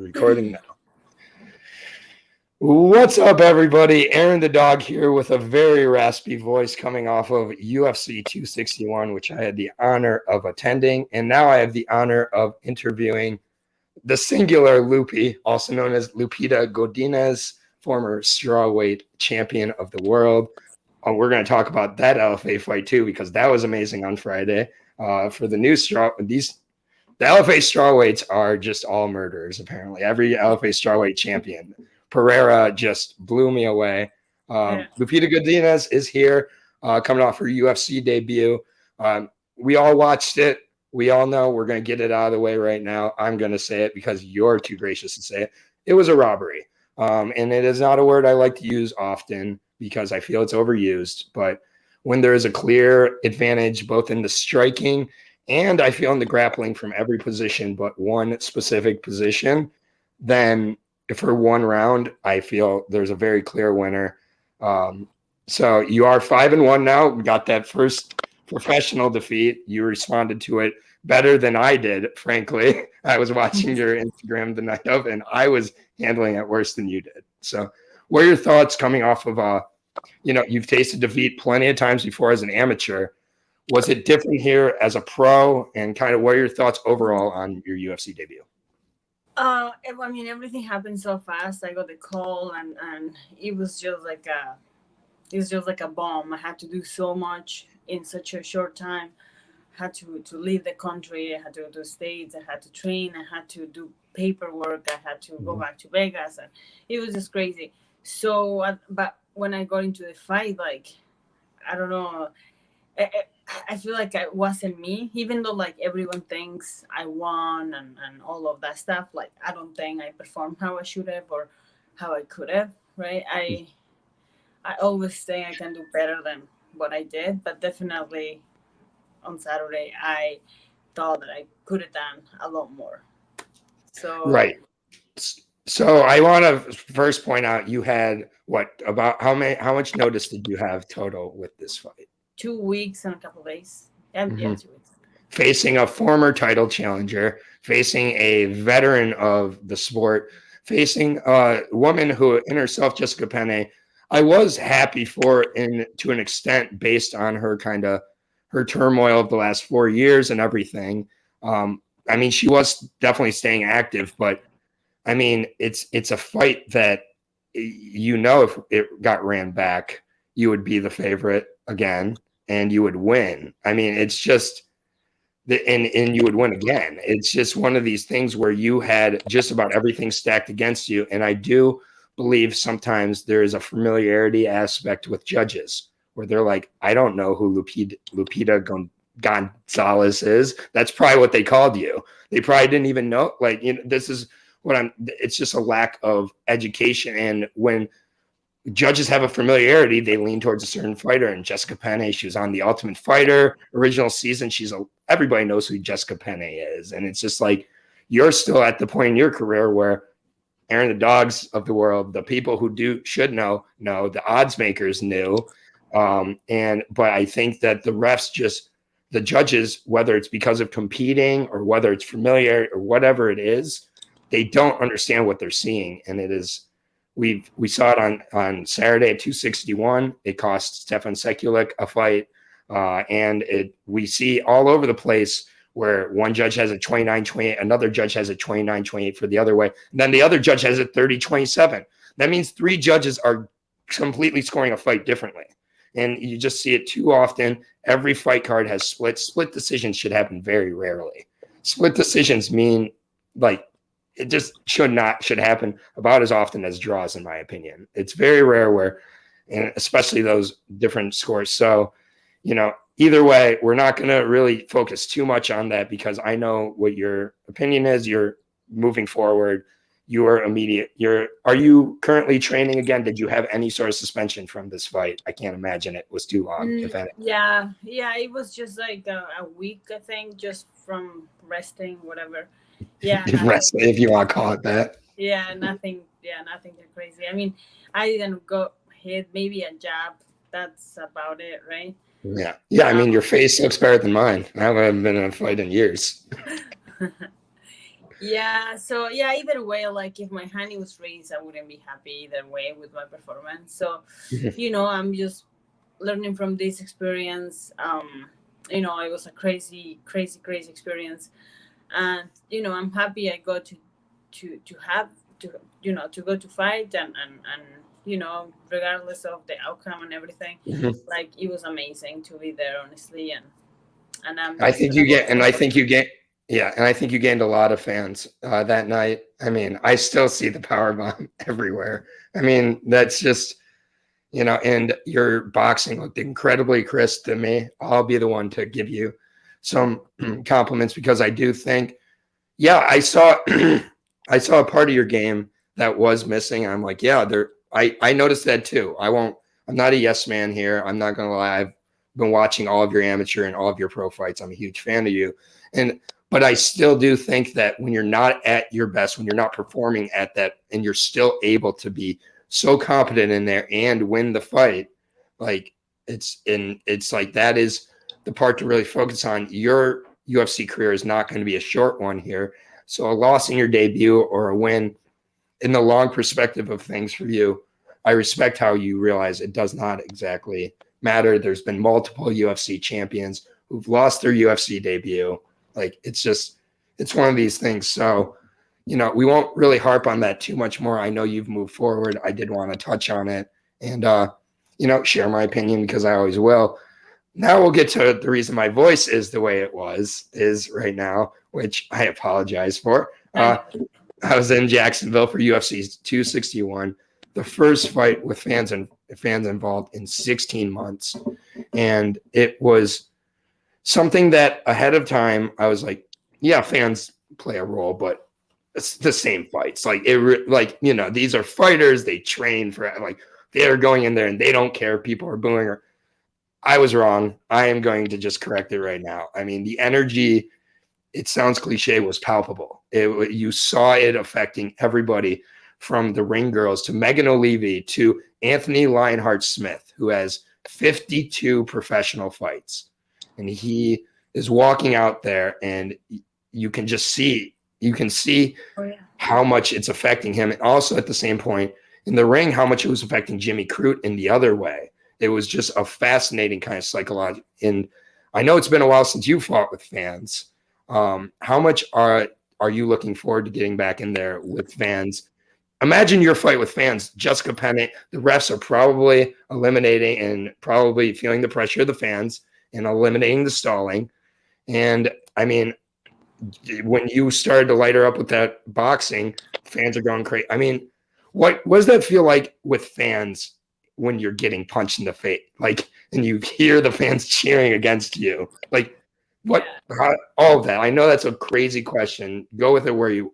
Recording now. What's up, everybody? Aaron the Dog here with a very raspy voice coming off of UFC 261, which I had the honor of attending. And now I have the honor of interviewing the singular Loopy, also known as Lupita Godinez, former strawweight champion of the world. We're going to talk about that LFA fight too, because that was amazing on Friday. For the new the LFA strawweights are just all murderers, apparently. Every LFA strawweight champion. Pereira just blew me away. Lupita Godinez is here, coming off her UFC debut. We all watched it. We all know. We're going to get it out of the way right now. I'm going to say it because you're too gracious to say it. It was a robbery. And it is not a word I like to use often because I feel it's overused. But when there is a clear advantage both in the striking and I feel in the grappling from every position but one specific position, then for one round, I feel there's a very clear winner. So you are 5-1 now. We got that first professional defeat. You responded to it better than I did, frankly. I was watching your Instagram the night of, and I was handling it worse than you did. So what are your thoughts coming off of, you've tasted defeat plenty of times before as an amateur. Was it different here as a pro? And kind of what are your thoughts overall on your UFC debut? I mean, everything happened so fast. I got the call, and it was just like a bomb. I had to do so much in such a short time. I had to leave the country. I had to go to the States. I had to train. I had to do paperwork. I had to go back to Vegas, and it was just crazy. So, but when I got into the fight, like, I don't know. I feel like it wasn't me, even though like everyone thinks I won and all of that stuff. Like, I don't think I performed how I should have or how I could have, right? I always think I can do better than what I did, but definitely on Saturday, I thought that I could have done a lot more. So right. So I want to first point out you had how much notice did you have total with this fight? 2 weeks and a couple of days. Yeah, 2 weeks. Facing a former title challenger, facing a veteran of the sport, facing a woman who in herself, Jessica Penne, I was happy for to an extent based on her her turmoil of the last 4 years and everything. I mean, she was definitely staying active, but I mean, it's a fight that, if it got ran back, you would be the favorite again. And you would win. I mean, it's just, and you would win again. It's just one of these things where you had just about everything stacked against you. And I do believe sometimes there is a familiarity aspect with judges where they're like, I don't know who Lupita Gonzalez is. That's probably what they called you. They probably didn't even know. Like, this is it's just a lack of education. And when judges have a familiarity, they lean towards a certain fighter. And Jessica Penne, she was on The Ultimate Fighter original season. Everybody knows who Jessica Penne is. And it's just like, you're still at the point in your career where Aaron the Dogs of the world, the people who should know, the odds makers knew. But I think that the refs the judges, whether it's because of competing or whether it's familiar or whatever it is, they don't understand what they're seeing. And it is, we saw it on Saturday at 261. It cost Stefan Sekulik a fight. And we see all over the place where one judge has a 29-28, another judge has a 29-28 for the other way. And then the other judge has a 30-27. That means 3 judges are completely scoring a fight differently. And you just see it too often. Every fight card has split. Split decisions should happen very rarely. Split decisions mean like, it just should happen about as often as draws, in my opinion. It's very rare and especially those different scores. So, either way, we're not going to really focus too much on that because I know what your opinion is. You're moving forward. Are you currently training again? Did you have any sort of suspension from this fight? I can't imagine it was too long, if any. Yeah, it was just like a week, I think, just from resting, whatever. Yeah, wrestling, if you want to call it that. Yeah, nothing too crazy. I mean, I didn't go hit maybe a jab. That's about it, right? Yeah. I mean, your face looks better than mine. I haven't been in a fight in years. Yeah, so yeah, either way, like if my honey was raised, I wouldn't be happy either way with my performance. So, I'm just learning from this experience. It was a crazy, crazy, crazy experience, and I'm happy I got to have to to go to fight, and regardless of the outcome and everything, like it was amazing to be there, honestly, and I'm I just think gonna you go get, and I forward. think you get, yeah, and I think you gained a lot of fans that night. I mean, I still see the power bomb everywhere. I mean, that's just, and your boxing looked incredibly crisp to me. I'll be the one to give you some compliments because I do think, yeah, I saw, I saw a part of your game that was missing. I'm like, yeah, I noticed that too. I'm not a yes man here. I'm not going to lie. I've been watching all of your amateur and all of your pro fights. I'm a huge fan of you. But I still do think that when you're not at your best, when you're not performing at that, and you're still able to be so competent in there and win the fight, like it's like that is the part to really focus on. Your UFC career is not going to be a short one here. So a loss in your debut or a win in the long perspective of things for you, I respect how you realize it does not exactly matter. There's been multiple UFC champions who've lost their UFC debut. Like it's one of these things. So, we won't really harp on that too much more. I know you've moved forward. I did want to touch on it and, share my opinion because I always will. Now we'll get to the reason my voice is the way it is right now, which I apologize for. And I was in Jacksonville for UFC 261, the first fight with fans involved in 16 months, and it was something that ahead of time I was like, yeah, fans play a role, but it's the same fights. Like these are fighters. They train for like they're going in there and they don't care if people are booing or. I was wrong. I am going to just correct it right now. I mean, the energy, it sounds cliche, was palpable. You saw it affecting everybody from the ring girls to Megan O'Leary to Anthony Lionheart Smith, who has 52 professional fights. And he is walking out there and you can just see, oh yeah, how much it's affecting him. And also at the same point in the ring, how much it was affecting Jimmy Crute in the other way. It was just a fascinating kind of psychological. And I know it's been a while since you fought with fans. How much are you looking forward to getting back in there with fans? Imagine your fight with fans, Jessica Penney. The refs are probably eliminating and probably feeling the pressure of the fans and eliminating the stalling. And I mean, when you started to light her up with that boxing, fans are going crazy. I mean, what does that feel like with fans when you're getting punched in the face? Like, and you hear the fans cheering against you. Like, yeah. all of that. I know that's a crazy question. Go with it where you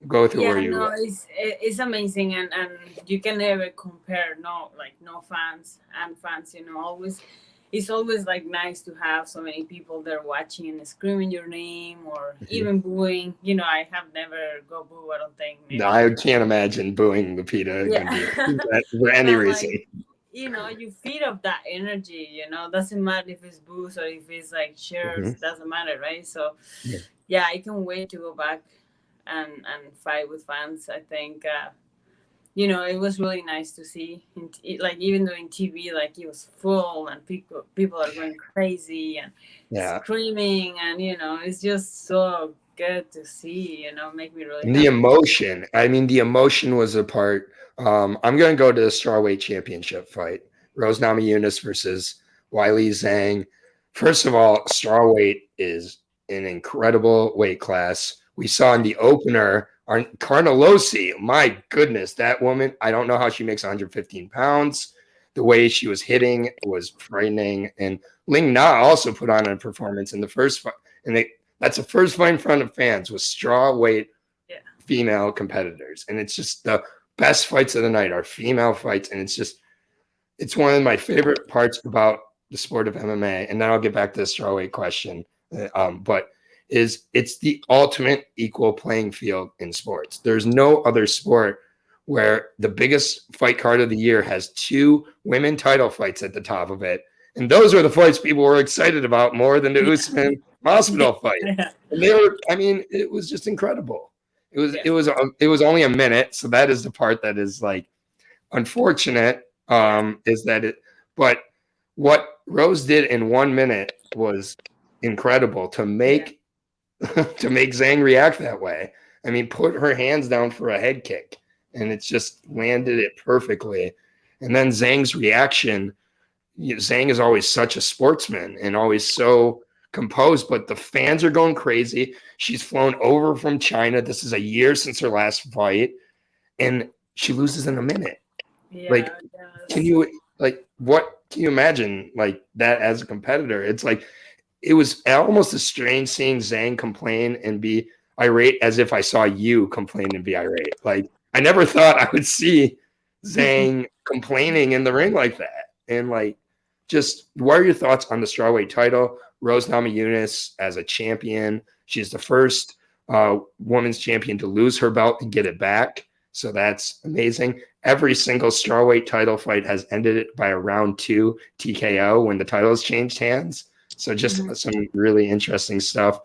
go with it where Yeah, you. no, it's amazing, and you can never compare no fans and fans. Always it's always like nice to have so many people there watching and screaming your name or even booing. I have never go boo. I don't think No, maybe. I can't imagine booing Lupita Yeah, again for any but reason. like you feed off that energy. Doesn't matter if it's booze or if it's like shares. Mhm. Doesn't matter, right? So Yeah. yeah, I can wait to go back and fight with fans. I think it was really nice to see. Like even though in TV, like it was full and people are going crazy and Yeah. screaming, and it's just so good to see. Make me really And the happy. emotion. I mean, the emotion was a part. I'm going to go to the Strawweight Championship fight. Rose Namajunas versus Wiley Zhang. First of all, Strawweight is an incredible weight class. We saw in the opener, Carnelosi. My goodness, that woman. I don't know how she makes 115 pounds. The way she was hitting was frightening. And Ling Na also put on a performance in the first fight. And that's the first fight in front of fans with strawweight Yeah, female competitors. And it's just the best fights of the night are female fights. And it's one of my favorite parts about the sport of MMA. And then I'll get back to the strawweight question. But it's the ultimate equal playing field in sports. There's no other sport where the biggest fight card of the year has two women title fights at the top of it. And those were the fights people were excited about more than the Usman Masvidal fight. Yeah. And they were, I mean, it was just incredible. Yeah. It was only a minute. So that is the part that is like unfortunate, is that but what Rose did in 1 minute was incredible to make to make Zhang react that way. I mean, put her hands down for a head kick, and it just landed it perfectly. And then Zhang's reaction, Zhang is always such a sportsman and always so composed, but the fans are going crazy. She's flown over from China. This is a year since her last fight, and she loses in a minute. Like, can you imagine like that as a competitor? It's like, it was almost as strange seeing Zhang complain and be irate as if I saw you complain and be irate. Like, I never thought I would see Zhang complaining in the ring like that. And like, just what are your thoughts on the strawweight title? Rose Namajunas as a champion. She's the first women's champion to lose her belt and get it back. So that's amazing. Every single strawweight title fight has ended by a round 2 TKO when the titles changed hands. So just some really interesting stuff.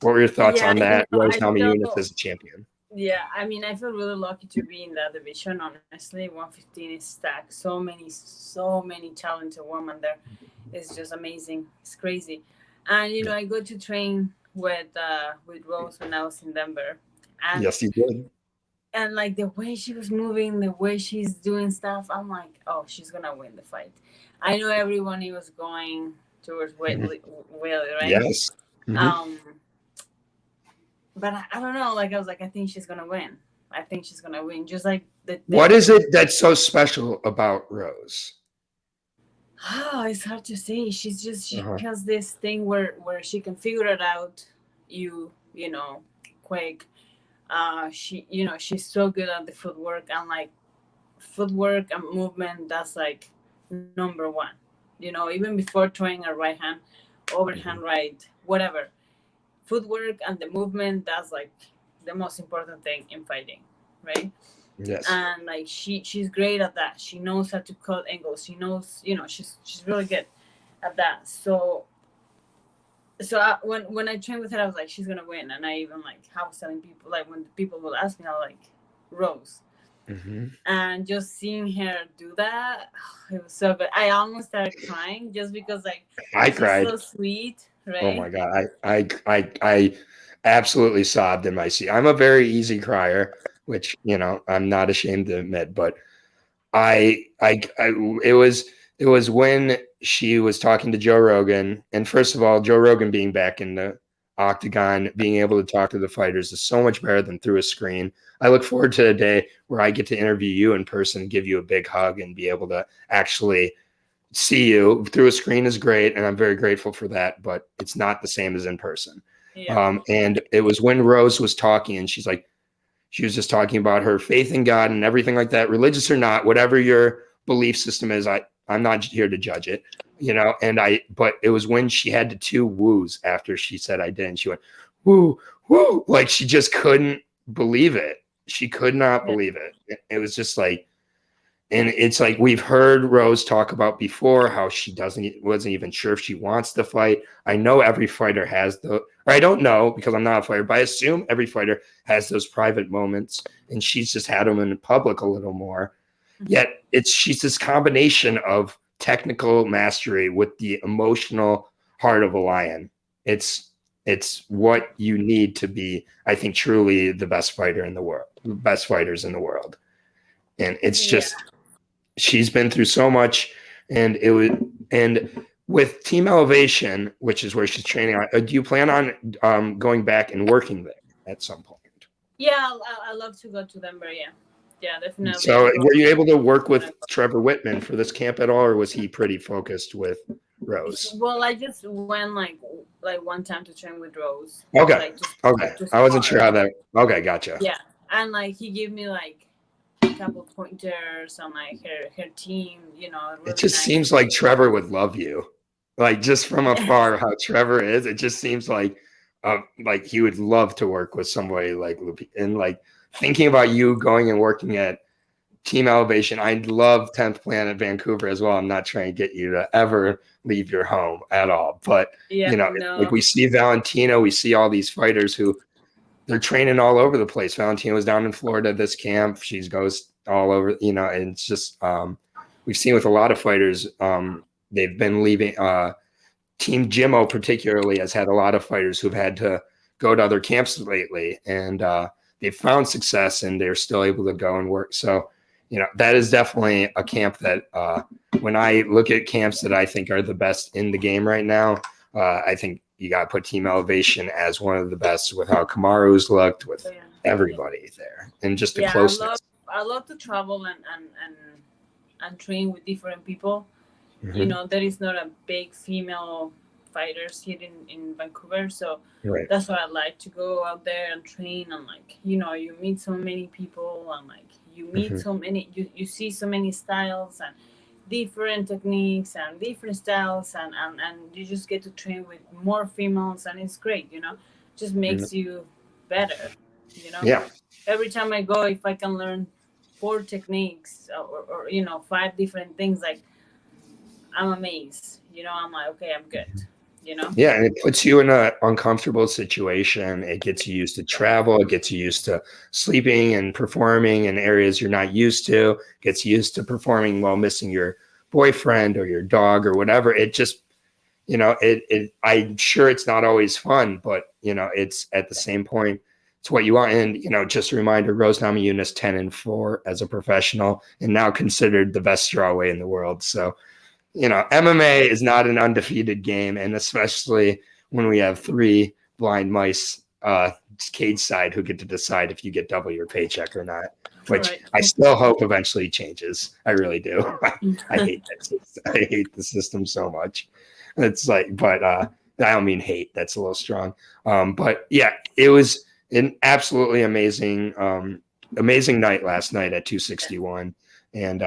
What were your thoughts on that? Rose Namajunas as a champion. Yeah, I mean, I feel really lucky to be in that division. Honestly, 115 is stacked. So many talented women there. It's just amazing. It's crazy. And you know, I go to train with Rose when I was in Denver. And yes, you did. And like the way she was moving, the way she's doing stuff, I'm like, oh, she's gonna win the fight. I know everyone he was going towards Willie, right? Yes. But I don't know. Like, I was like, I think she's gonna win. I think she's gonna win. Just like what is it that's so special about Rose? Oh, it's hard to say. She has this thing where she can figure it out. You know, quick. She's so good at the footwork and movement. That's like number one. You know, even before throwing a right hand, overhand right, whatever. Footwork and the movement, that's like the most important thing in fighting, right? Yes. And like she's great at that. She knows how to cut angles. She knows, she's really good at that. So when I trained with her, I was like, she's gonna win. And I even like, I was telling people, like when people would ask me, I was like, Rose. And just seeing her do that, it was so good. I almost started crying just because like I cried. So sweet, right? Oh my god, I absolutely sobbed in my seat. I'm a very easy crier, which I'm not ashamed to admit. But it was when she was talking to Joe Rogan, and first of all, Joe Rogan being back in the octagon, being able to talk to the fighters is so much better than through a screen. I look forward to the day where I get to interview you in person, give you a big hug, and be able to actually see you. Through a screen is great, and I'm very grateful for that, but it's not the same as in person. And it was when Rose was talking, and she was just talking about her faith in God and everything like that, religious or not, whatever your belief system is. I'm not here to judge it, but it was when she had the 2 woos after she said I did, and she went, woo, woo, like she just couldn't believe it. She could not believe it. It was just like, and it's like we've heard Rose talk about before how she wasn't even sure if she wants to fight. I know every fighter has or I don't know because I'm not a fighter, but I assume every fighter has those private moments, and she's just had them in public a little more. Yet she's this combination of technical mastery with the emotional heart of a lion. It's what you need to be, I think, truly the best fighter in the world, best fighters in the world. And it's just, she's been through so much, and with Team Elevation, which is where she's training, do you plan on going back and working there at some point? Yeah, I love to go to Denver. Yeah, definitely. So were you able to work with Trevor Whitman for this camp at all, or was he pretty focused with Rose? Well, I just went like one time to train with Rose. Okay. Just I wasn't sure how that. Okay, gotcha. Yeah, and like he gave me like a couple pointers on like her team. Really it just seems like Trevor would love you, like just from afar. How Trevor is, it just seems like he would love to work with somebody like Lupita, and like thinking about you going and working at Team Elevation. I love 10th Planet Vancouver as well. I'm not trying to get you to ever leave your home at all. But, Yeah, you know, no. like we see Valentino, we see all these fighters who they're training all over the place. Valentino was down in Florida this camp. She goes all over, you know, and it's just we've seen with a lot of fighters, they've been leaving. Team Jimmo particularly has had a lot of fighters who've had to go to other camps lately, and they've found success and they're still able to go and work. So, you know, that is definitely a camp that when I look at camps that I think are the best in the game right now, I think you got to put Team Elevation as one of the best with how Kamaru's looked, with everybody there, and just the closeness. I love to travel and train with different people. Mm-hmm. You know, there is not a big female fighters here in Vancouver, so Right. that's why I like to go out there and train. And like, you know, you meet so many people, and like you meet Mm-hmm. so many, you see so many styles and different techniques and different styles, and you just get to train with more females, and it's great, you know, just makes you better, you know. Yeah. Every time I go, if I can learn 4 techniques or you know, 5 different things, like I'm amazed, you know. I'm like, okay, I'm good, you know. Yeah, and it puts you in an uncomfortable situation. It gets you used to travel. It gets you used to sleeping and performing in areas you're not used to. It gets you used to performing while missing your boyfriend or your dog or whatever. It just, you know, I'm sure it's not always fun, but, you know, it's at the same point, it's what you want. And, you know, just a reminder, Rose Namajunas 10-4 as a professional and now considered the best strawweight in the world. So, you know, MMA is not an undefeated game, and especially when we have 3 blind mice cage side who get to decide if you get double your paycheck or not, which I still hope eventually changes. I really do. I hate that. I hate the system so much. It's like, but I don't mean hate. That's a little strong. But yeah, it was an absolutely amazing night last night at 261. And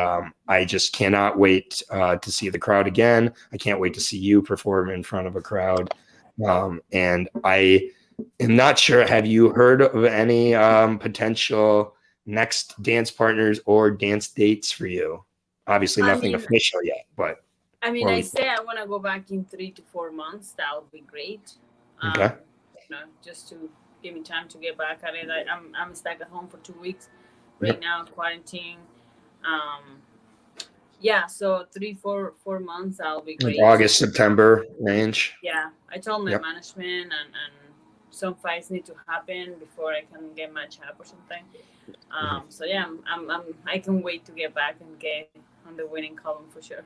I just cannot wait to see the crowd again. I can't wait to see you perform in front of a crowd. And I am not sure, have you heard of any potential next dance partners or dance dates for you? Obviously nothing official yet, but. I mean, I say I want to go back in 3 to 4 months. That would be great. Okay. You know, just to give me time to get back at it. I'm stuck at home for 2 weeks right now, quarantine. Yeah, so 3-4 months I'll be great. Like August, September range. Yeah, I told my management, and some fights need to happen before I can get match up or something. So yeah, I can wait to get back and get on the winning column for sure.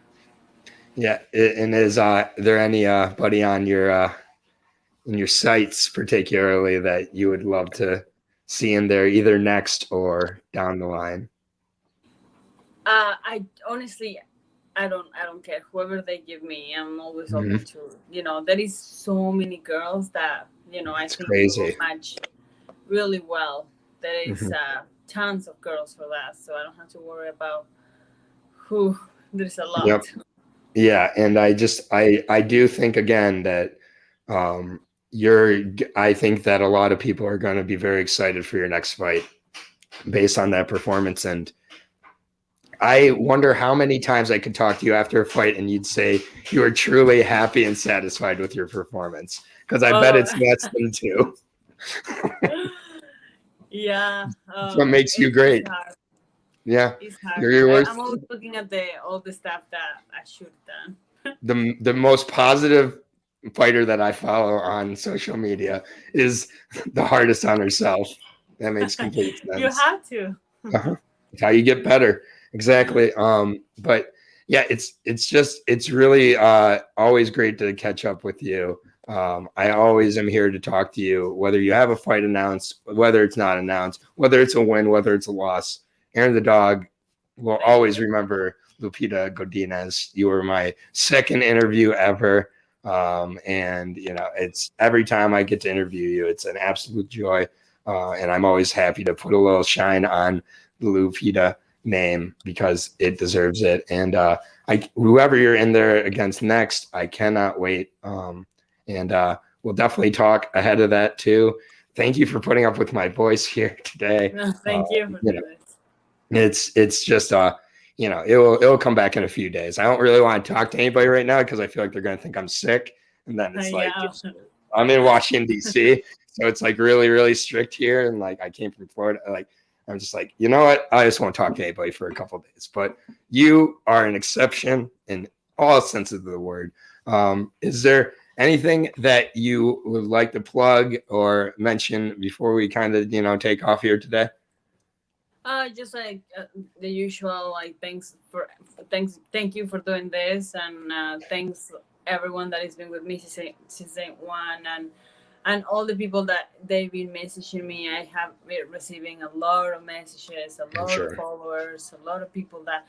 Yeah, and is there anybody on your in your sights particularly that you would love to see in there, either next or down the line? I honestly, I don't care. Whoever they give me, I'm always open to. You know, there is so many girls that, you know, I think will match really well. There is tons of girls for that, so I don't have to worry about who. There's a lot. Yep. Yeah, and I do think again that I think that a lot of people are going to be very excited for your next fight based on that performance. And I wonder how many times I could talk to you after a fight and you'd say you are truly happy and satisfied with your performance, because I bet it's less than 2. Yeah. That's what makes you great. Yeah. It's hard. I'm always looking at all the stuff that I should have done. The most positive fighter that I follow on social media is the hardest on herself. That makes complete sense. You have to. It's how you get better. Exactly. But yeah, it's really always great to catch up with you. I always am here to talk to you, whether you have a fight announced, whether it's not announced, whether it's a win, whether it's a loss. Aaron the dog will always remember Lupita Godinez. You were my second interview ever. And you know, it's every time I get to interview you, it's an absolute joy. And I'm always happy to put a little shine on the Lupita name because it deserves it. And whoever you're in there against next, I cannot wait. And we'll definitely talk ahead of that too. Thank you for putting up with my voice here today. No, thank you for doing this. It's just you know, it'll come back in a few days. I don't really want to talk to anybody right now because I feel like they're gonna think I'm sick, and then it's like Yeah. I'm in Washington D.C., so it's like really really strict here, and like I came from Florida, like I'm just like, you know what, I just won't talk to anybody for a couple of days. But you are an exception in all senses of the word. Is there anything that you would like to plug or mention before we kind of, you know, take off here today? Just like the usual, like thank you for doing this, and thanks everyone that has been with me since day one, and all the people that they've been messaging me. I have been receiving a lot of messages, a I'm lot of sure. followers, a lot of people that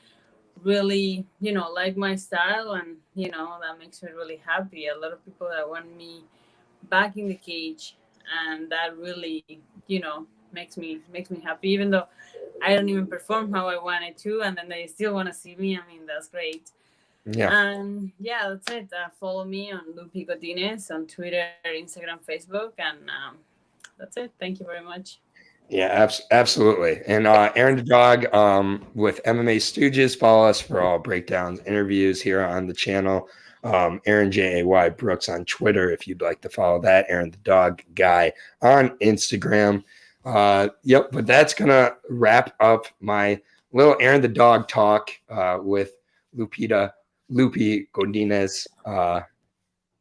really, like my style, and that makes me really happy. A lot of people that want me back in the cage, and that really, makes me happy, even though I don't even perform how I wanted to, and then they still want to see me. I mean, that's great. Yeah. And yeah, that's it. Follow me on Loopy Godinez on Twitter, Instagram, Facebook, and that's it. Thank you very much. Yeah, absolutely. And Aaron the Dog with MMA Stooges. Follow us for all breakdowns, interviews here on the channel. Aaron Jay Brooks on Twitter if you'd like to follow that. Aaron the Dog Guy on Instagram. Yep, but that's gonna wrap up my little Aaron the Dog talk with Lupita, Loopy Godinez.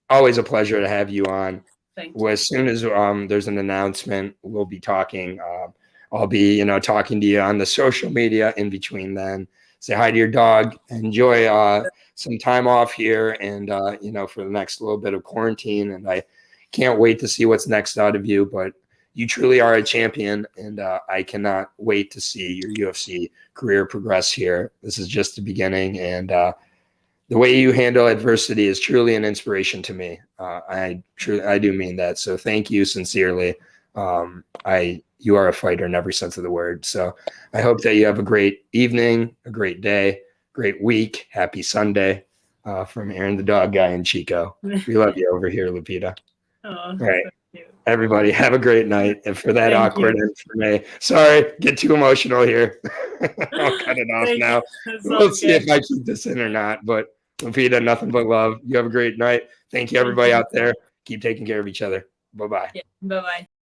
Always a pleasure to have you on. Thank Well, you. as soon as there's an announcement, we'll be talking. I'll be, talking to you on the social media in between then. Say hi to your dog. Enjoy some time off here and, for the next little bit of quarantine. And I can't wait to see what's next out of you. But you truly are a champion, and I cannot wait to see your UFC career progress here. This is just the beginning, and the way you handle adversity is truly an inspiration to me. I do mean that. So thank you sincerely. You are a fighter in every sense of the word. So I hope that you have a great evening, a great day, great week. Happy Sunday from Aaron the Dog Guy and Chico. We love you over here, Lupita. Oh, All right. thank you. Everybody, have a great night. And for that Thank awkward you. end for me, sorry, get too emotional here. I'll cut it off Thank now. you. It's We'll see okay. if I keep this in or not. But Lupita, nothing but love. You have a great night. Thank you, Thank everybody you. out there. Keep taking care of each other. Bye bye. Yeah. Bye bye.